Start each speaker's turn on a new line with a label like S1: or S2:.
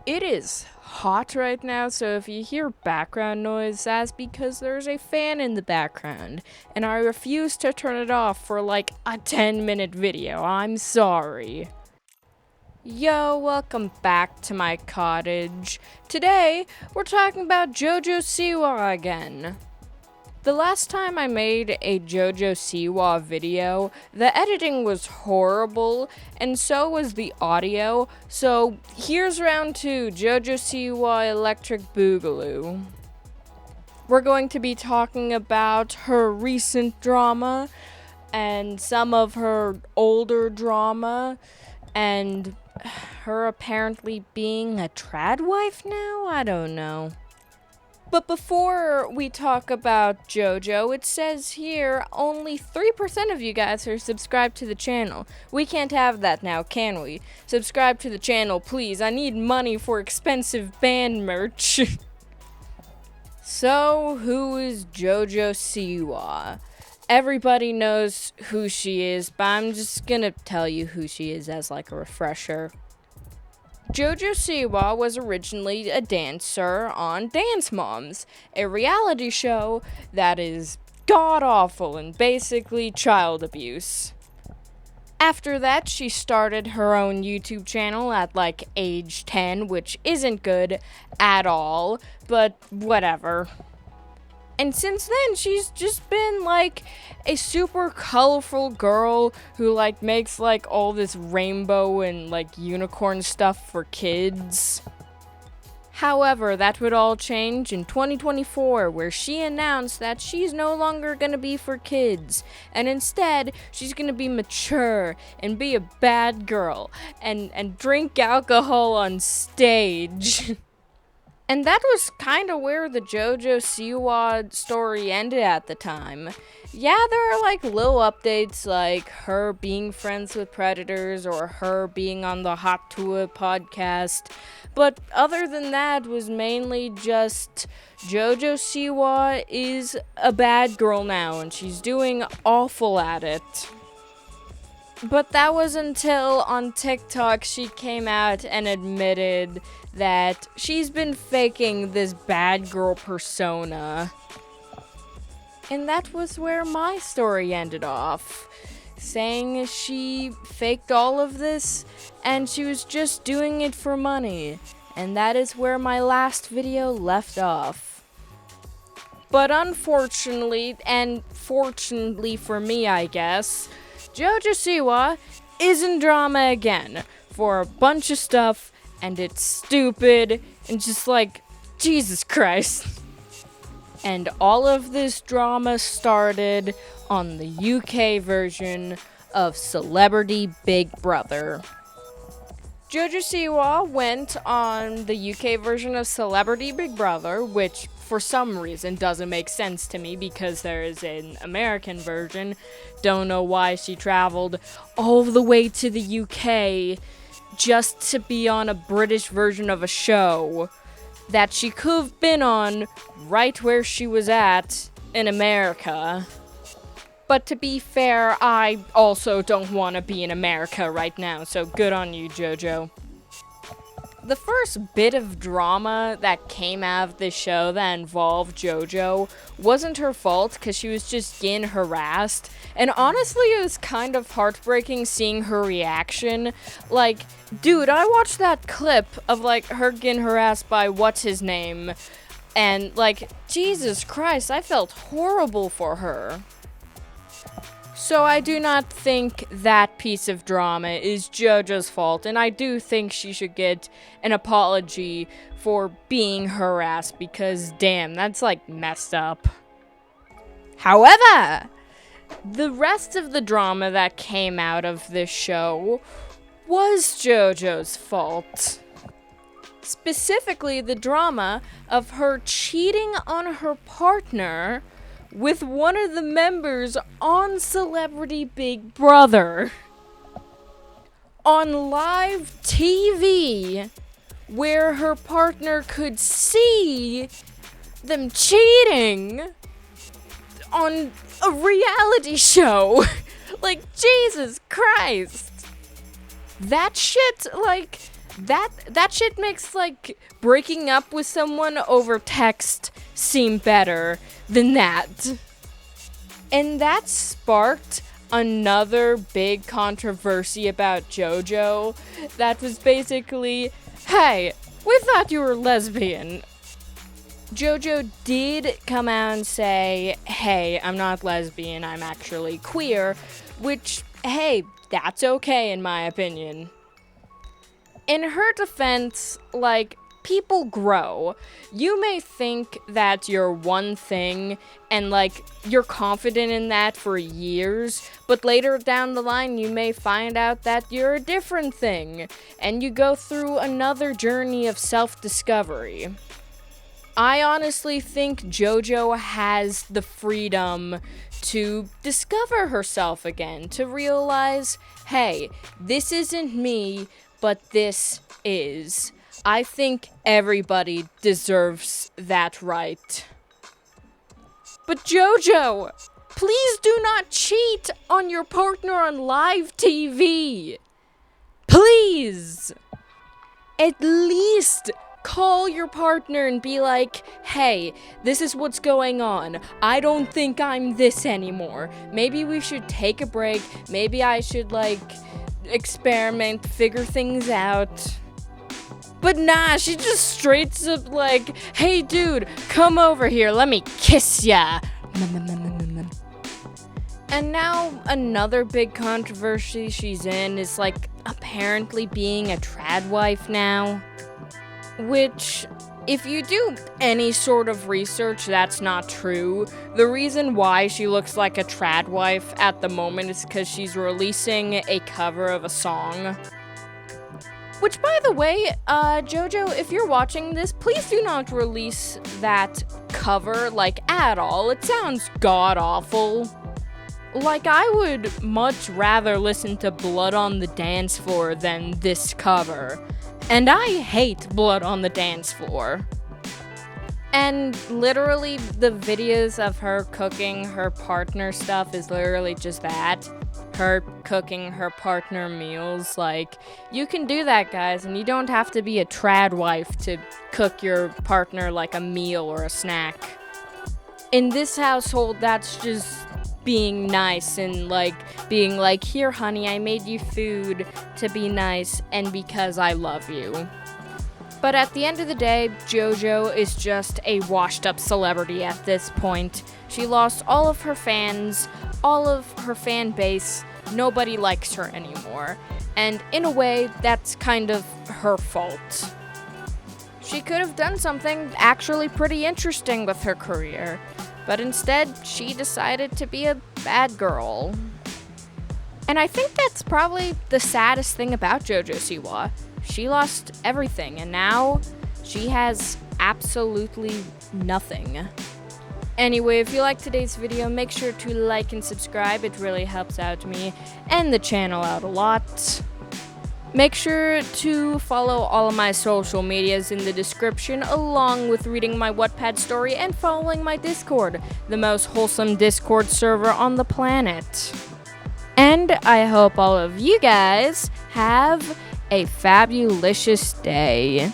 S1: It is hot right now, so if you hear background noise, that's because there's a fan in the background, and I refuse to turn it off for like a 10-minute video. I'm sorry. Yo, welcome back to my cottage. Today, we're talking about Jojo Siwa again. The last time I made a Jojo Siwa video, the editing was horrible, and so was the audio, so here's round 2, Jojo Siwa Electric Boogaloo. We're going to be talking about her recent drama, and some of her older drama, and her apparently being a trad wife now? I don't know. But before we talk about JoJo, it says here only 3% of you guys are subscribed to the channel. We can't have that now, can we? Subscribe to the channel, please. I need money for expensive band merch. So, who is Jojo Siwa? Everybody knows who she is, but I'm just gonna tell you who she is as like a refresher. Jojo Siwa was originally a dancer on Dance Moms, a reality show that is god-awful and basically child abuse. After that, she started her own YouTube channel at like age 10, which isn't good at all, but whatever. And since then, she's just been, like, a super colorful girl who, like, makes, like, all this rainbow and, like, unicorn stuff for kids. However, that would all change in 2024, where she announced that she's no longer gonna be for kids, and instead, she's gonna be mature and be a bad girl and drink alcohol on stage. And that was kind of where the Jojo Siwa story ended at the time. Yeah, there are like little updates like her being friends with predators or her being on the Hot Tour podcast. But other than that was mainly just Jojo Siwa is a bad girl now and she's doing awful at it. But that was until on TikTok she came out and admitted that she's been faking this bad girl persona. And that was where my story ended off, saying she faked all of this and she was just doing it for money. And that is where my last video left off. But unfortunately, and fortunately for me I guess, Jojo Siwa is in drama again for a bunch of stuff, and it's stupid and just like, Jesus Christ. And all of this drama started on the UK version of Celebrity Big Brother. Jojo Siwa went on the UK version of Celebrity Big Brother, which for some reason doesn't make sense to me because there is an American version. Don't know why she traveled all the way to the UK just to be on a British version of a show that she could have been on right where she was at in America. But to be fair, I also don't want to be in America right now, so good on you, Jojo. The first bit of drama that came out of this show that involved Jojo wasn't her fault because she was just getting harassed. And honestly, it was kind of heartbreaking seeing her reaction. Like, dude, I watched that clip of, like, her getting harassed by what's-his-name. And, like, Jesus Christ, I felt horrible for her. So I do not think that piece of drama is JoJo's fault, and I do think she should get an apology for being harassed, because damn, that's like messed up. However, the rest of the drama that came out of this show was JoJo's fault. Specifically, the drama of her cheating on her partner with one of the members on Celebrity Big Brother. On live TV, where her partner could see them cheating on a reality show. Like, Jesus Christ. That shit, like, That shit makes, like, breaking up with someone over text seem better than that. And that sparked another big controversy about JoJo. That was basically, hey, we thought you were lesbian. JoJo did come out and say, hey, I'm not lesbian, I'm actually queer, which, hey, that's okay in my opinion. In her defense, like, people grow. You may think that you're one thing and, like, you're confident in that for years, but later down the line you may find out that you're a different thing, and you go through another journey of self-discovery. I honestly think JoJo has the freedom to discover herself again, to realize, hey, this isn't me, but this is. I think everybody deserves that right. But JoJo, please do not cheat on your partner on live TV. Please. At least call your partner and be like, hey, this is what's going on. I don't think I'm this anymore. Maybe we should take a break. Maybe I should, like, experiment, figure things out. But nah, she just straight up like, hey dude, come over here, let me kiss ya. And now another big controversy she's in is, like, apparently being a trad wife now. Which, if you do any sort of research, that's not true. The reason why she looks like a trad wife at the moment is because she's releasing a cover of a song. Which, by the way, JoJo, if you're watching this, please do not release that cover, like, at all. It sounds god-awful. Like, I would much rather listen to Blood on the Dance Floor than this cover. And I hate Blood on the Dance Floor. And literally, the videos of her cooking her partner stuff is literally just that. Her cooking her partner meals. Like, you can do that, guys, and you don't have to be a trad wife to cook your partner, like, a meal or a snack. In this household, that's just being nice and, like, being like, here, honey, I made you food to be nice and because I love you. But at the end of the day, JoJo is just a washed-up celebrity at this point. She lost all of her fans, all of her fan base. Nobody likes her anymore. And in a way, that's kind of her fault. She could have done something actually pretty interesting with her career. But instead, she decided to be a bad girl. And I think that's probably the saddest thing about Jojo Siwa. She lost everything, and now she has absolutely nothing. Anyway, if you liked today's video, make sure to like and subscribe. It really helps out me and the channel out a lot. Make sure to follow all of my social medias in the description, along with reading my Wattpad story and following my Discord, the most wholesome Discord server on the planet. And I hope all of you guys have a fabulous day.